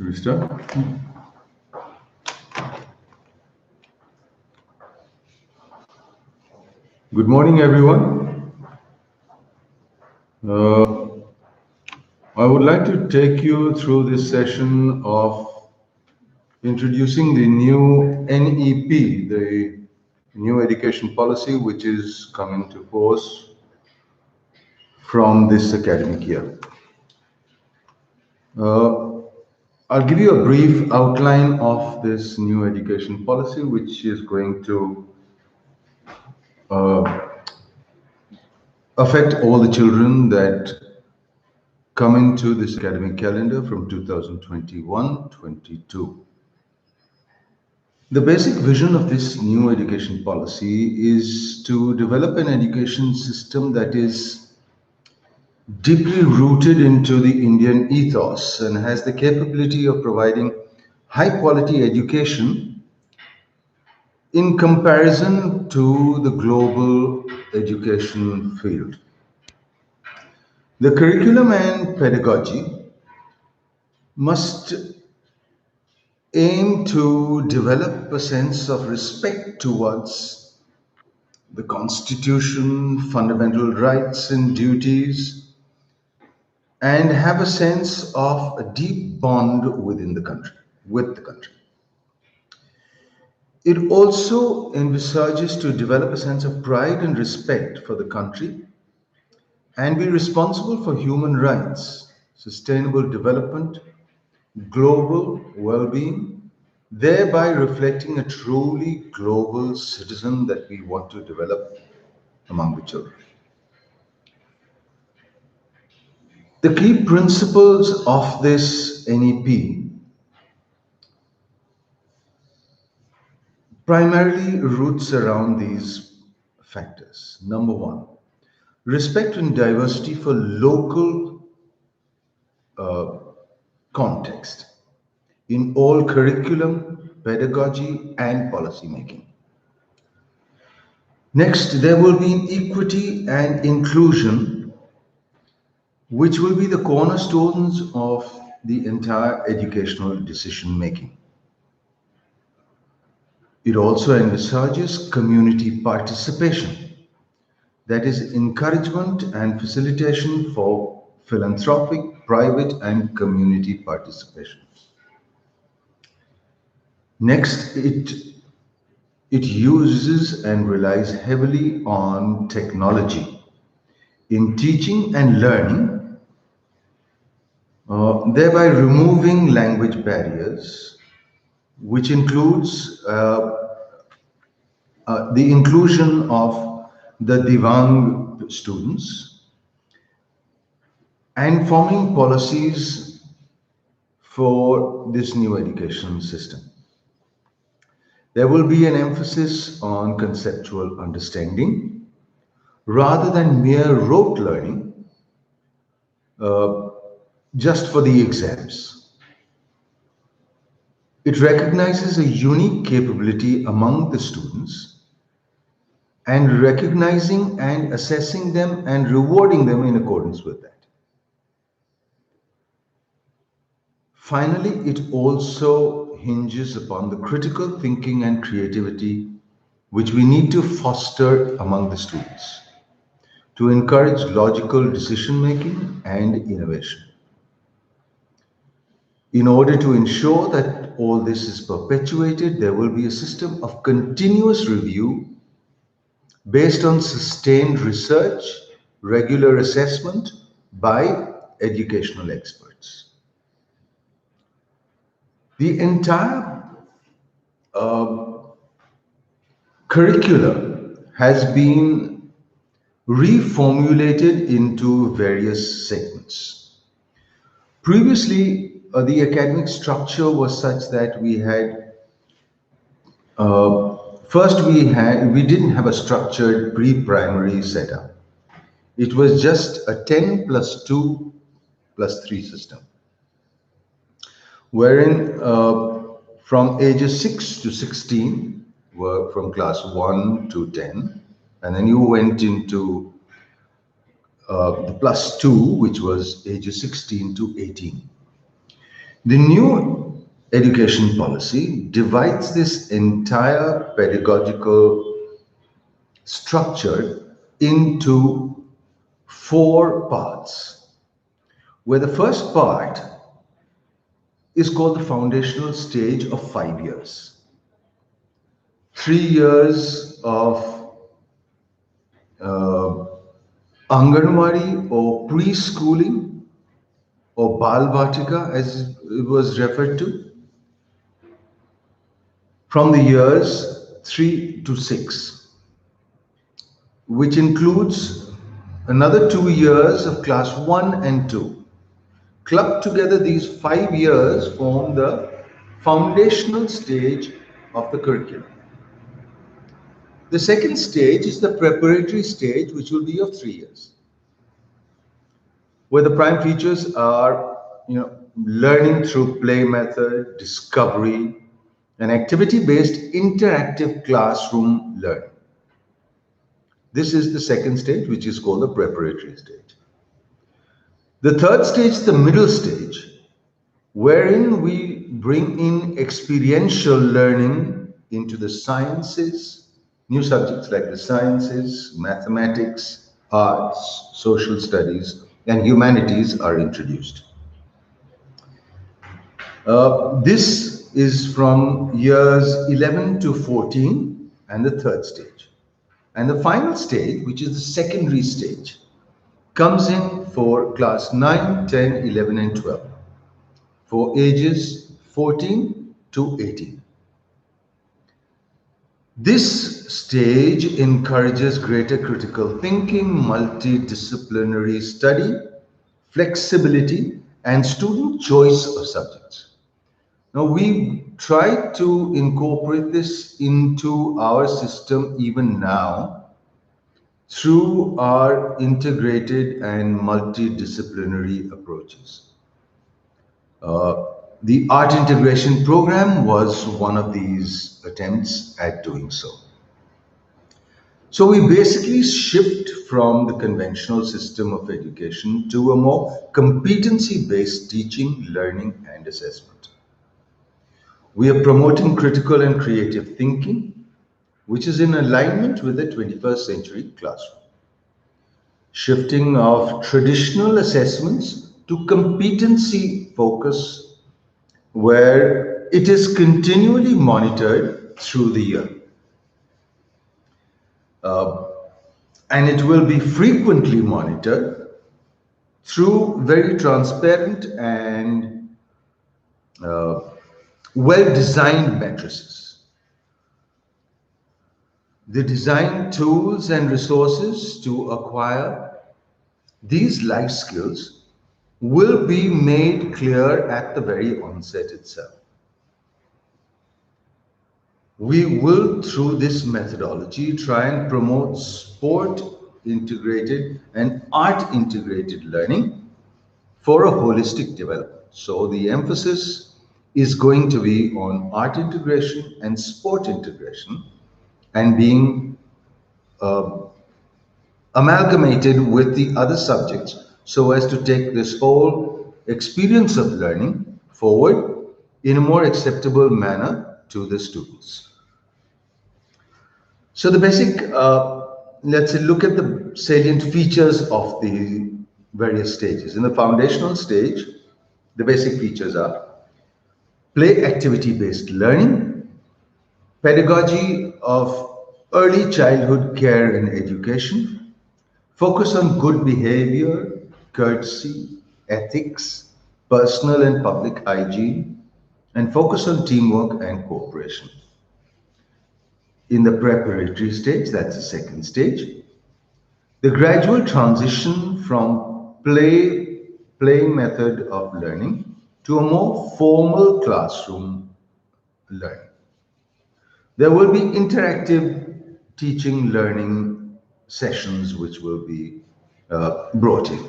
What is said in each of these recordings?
Should we start? Good morning, everyone. I would like to take you through this session of introducing the new NEP, the new education policy, which is coming to force from this academic year. I'll give you a brief outline of this new education policy, which is going to affect all the children that come into this academic calendar from 2021-22. The basic vision of this new education policy is to develop an education system that is deeply rooted into the Indian ethos and has the capability of providing high quality education in comparison to the global education field. The curriculum and pedagogy must aim to develop a sense of respect towards the Constitution, fundamental rights and duties, and have a sense of a deep bond with the country. It also envisages to develop a sense of pride and respect for the country and be responsible for human rights, sustainable development, global well-being, thereby reflecting a truly global citizen that we want to develop among the children. The key principles of this NEP primarily roots around these factors. Number one, respect and diversity for local context in all curriculum, pedagogy, and policy making. Next, there will be equity and inclusion, which will be the cornerstones of the entire educational decision making. It also envisages community participation, that is, encouragement and facilitation for philanthropic, private, and community participation. Next, it uses and relies heavily on technology in teaching and learning, thereby removing language barriers, which includes the inclusion of the Divang students and forming policies for this new education system. There will be an emphasis on conceptual understanding rather than mere rote learning just for the exams. It recognizes a unique capability among the students and recognizing and assessing them and rewarding them in accordance with that. Finally, it also hinges upon the critical thinking and creativity which we need to foster among the students to encourage logical decision making and innovation. In order to ensure that all this is perpetuated, there will be a system of continuous review based on sustained research, regular assessment by educational experts. The entire curricula has been reformulated into various segments. Previously, the academic structure was such that we had first we didn't have a structured pre-primary setup. It was just a 10 plus 2 plus 3 system, wherein from ages 6 to 16 were from class 1 to 10, and then you went into the plus 2, which was ages 16 to 18. The new education policy divides this entire pedagogical structure into four parts, where the first part is called the foundational stage of 5 years. 3 years of uh, Anganwadi or preschooling or Balvatika as it was referred to, from the years 3 to 6, which includes another 2 years of class 1 and 2. Clubbed together, these 5 years form the foundational stage of the curriculum. The second stage is the preparatory stage, which will be of 3 years, where the prime features are, learning through play method, discovery, and activity-based interactive classroom learning. This is the second stage, which is called the preparatory stage. The third stage is the middle stage, wherein we bring in experiential learning into the sciences. New subjects like the sciences, mathematics, arts, social studies, and humanities are introduced. This is from years 11 to 14 and the third stage. And the final stage, which is the secondary stage, comes in for class 9, 10, 11, and 12, for ages 14 to 18. This stage encourages greater critical thinking, multidisciplinary study, flexibility, and student choice of subjects. Now, we try to incorporate this into our system even now through our integrated and multidisciplinary approaches. The art integration program was one of these attempts at doing so. So we basically shift from the conventional system of education to a more competency-based teaching, learning, and assessment. We are promoting critical and creative thinking, which is in alignment with the 21st century classroom. Shifting of traditional assessments to competency focus, where it is continually monitored through the year. And it will be frequently monitored through very transparent and well-designed matrices. The design tools and resources to acquire these life skills will be made clear at the very onset itself. We will, through this methodology, try and promote sport integrated and art integrated learning for a holistic development. So the emphasis is going to be on art integration and sport integration, and being amalgamated with the other subjects so as to take this whole experience of learning forward in a more acceptable manner to the students. So the basic, let's say, look at the salient features of the various stages. In the foundational stage, the basic features are play activity-based learning, pedagogy of early childhood care and education, focus on good behavior, courtesy, ethics, personal and public hygiene, and focus on teamwork and cooperation. In the preparatory stage, that's the second stage, the gradual transition from playing method of learning to a more formal classroom learning. There will be interactive teaching learning sessions which will be brought in.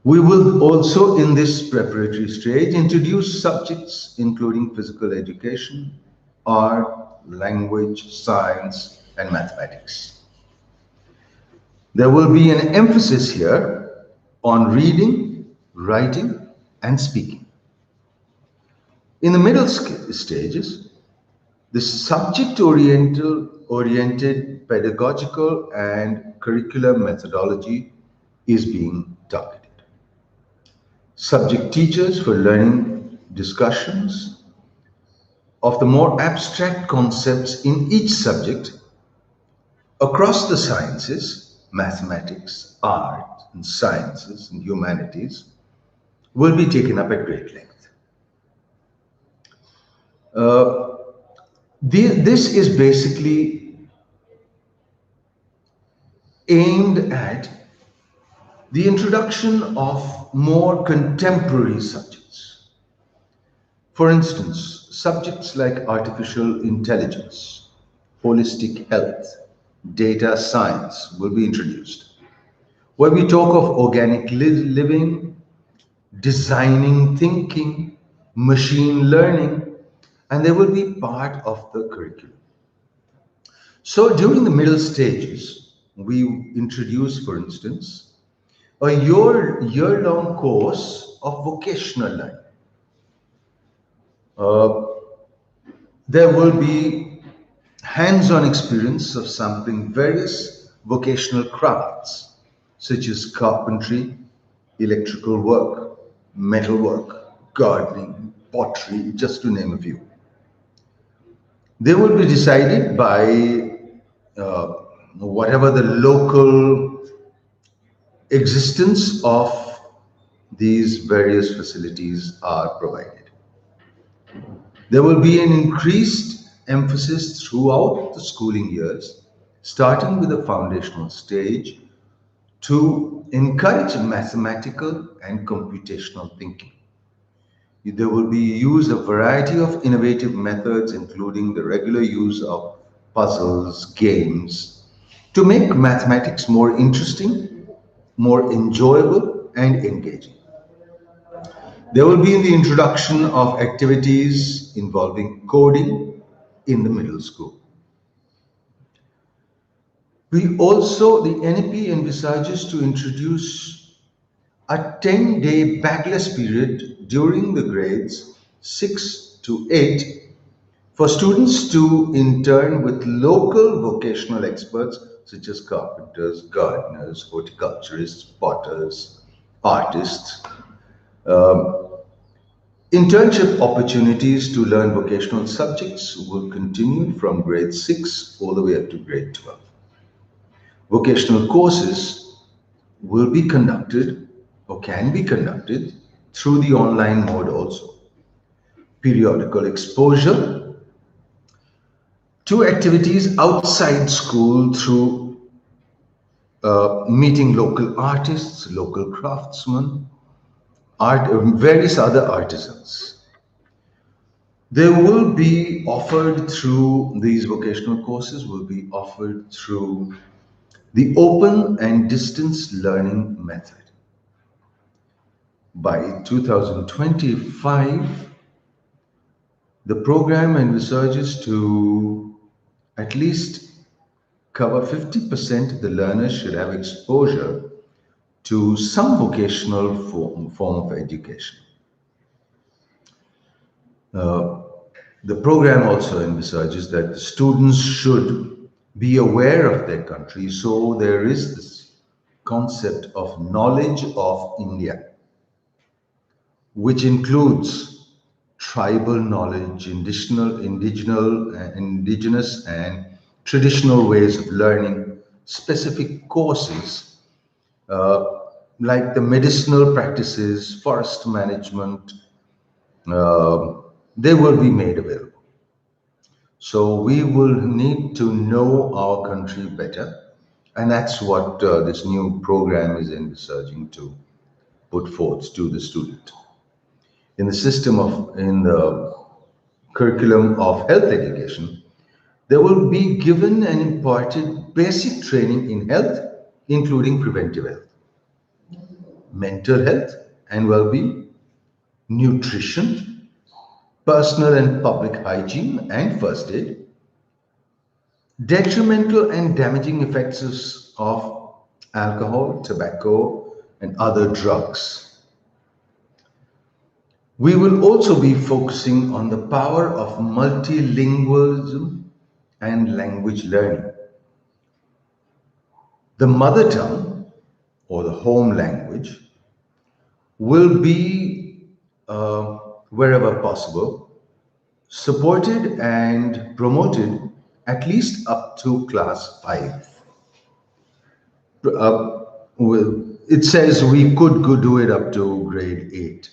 We will also, in this preparatory stage, introduce subjects including physical education, art, language, science, and mathematics. There will be an emphasis here on reading, writing, and speaking. In the middle stages, the subject-oriented pedagogical and curricular methodology is being targeted. Subject teachers for learning discussions of the more abstract concepts in each subject across the sciences, mathematics, art, and sciences and humanities will be taken up at great length. This is basically aimed at the introduction of more contemporary subjects. For instance, subjects like artificial intelligence, holistic health, data science will be introduced, where we talk of organic living, designing thinking, machine learning, and they will be part of the curriculum. So during the middle stages, we introduce, for instance, a year-long course of vocational learning. There will be hands-on experience of sampling various vocational crafts, such as carpentry, electrical work, metal work, gardening, pottery, just to name a few. They will be decided by whatever the local existence of these various facilities are provided. There will be an increased emphasis throughout the schooling years, starting with the foundational stage, to encourage mathematical and computational thinking. There will be use of variety of innovative methods, including the regular use of puzzles, games, to make mathematics more interesting, more enjoyable, and engaging. There will be the introduction of activities involving coding in the middle school. The NEP envisages to introduce a 10-day backless period during the grades 6 to 8 for students to intern with local vocational experts such as carpenters, gardeners, horticulturists, potters, artists. Internship opportunities to learn vocational subjects will continue from grade 6 all the way up to grade 12. Vocational courses will be conducted or can be conducted through the online mode also. Periodical exposure to activities outside school through meeting local artists, local craftsmen, various other artisans. They will be offered through, these vocational courses will be offered through the open and distance learning method. By 2025, the program envisages to at least cover 50% of the learners should have exposure to some vocational form of education. The program also envisages that the students should be aware of their country, so there is this concept of knowledge of India, which includes tribal knowledge, indigenous and traditional ways of learning, specific courses like the medicinal practices, forest management, they will be made available. So we will need to know our country better, and that's what this new program is envisaging to put forth to the student. In the curriculum of health education, they will be given and imparted basic training in health, including preventive health, mental health and well-being, nutrition, personal and public hygiene and first aid, detrimental and damaging effects of alcohol, tobacco, and other drugs. We will also be focusing on the power of multilingualism and language learning. The mother tongue or the home language will be, wherever possible, supported and promoted at least up to class 5. It says we could do it up to grade 8.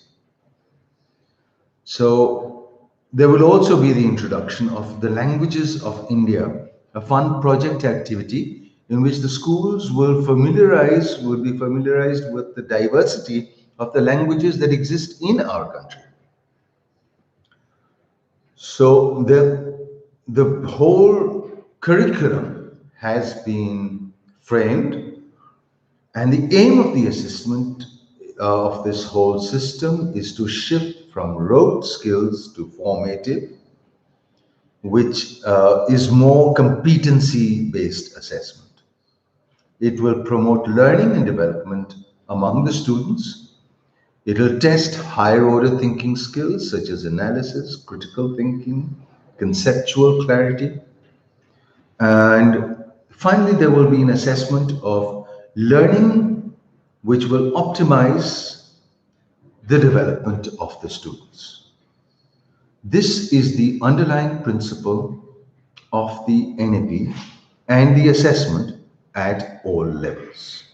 So there will also be the introduction of the Languages of India, a fun project activity in which the schools will be familiarized with the diversity of the languages that exist in our country. So the whole curriculum has been framed, and the aim of the assessment of this whole system is to shift from rote skills to formative, which is more competency-based assessment. It will promote learning and development among the students. It will test higher order thinking skills such as analysis, critical thinking, conceptual clarity. And finally, there will be an assessment of learning which will optimize the development of the students. This is the underlying principle of the NEP and the assessment at all levels.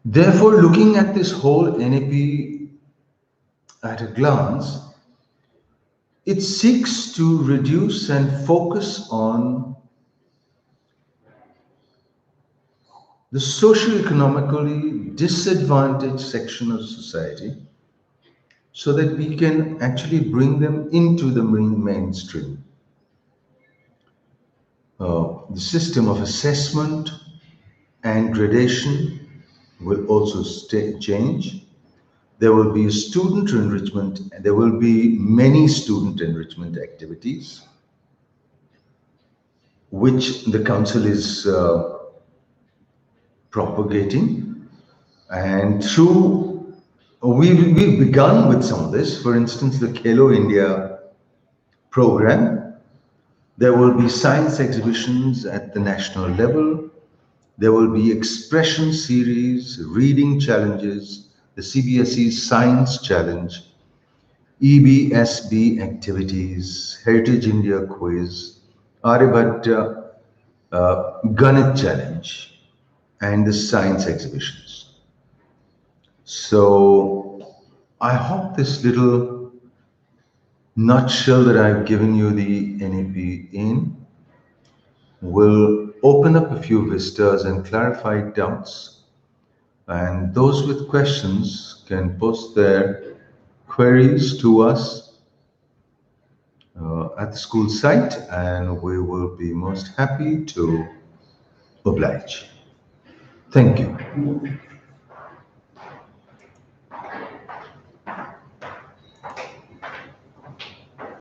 Therefore, looking at this whole NEP at a glance, it seeks to reduce and focus on the socio-economically disadvantaged section of society so that we can actually bring them into the mainstream. The system of assessment and gradation will also change. There will be student enrichment, and there will be many student enrichment activities, which the council is propagating. And we've begun with some of this. For instance, the Khelo India program. There will be science exhibitions at the national level. There will be expression series, reading challenges, the CBSE Science Challenge, EBSB activities, Heritage India Quiz, Aryabhatta Ganit Challenge, and the science exhibitions. So I hope this little nutshell that I've given you the NEP in will open up a few vistas and clarify doubts. And those with questions can post their queries to us at the school site, and we will be most happy to oblige. Thank you.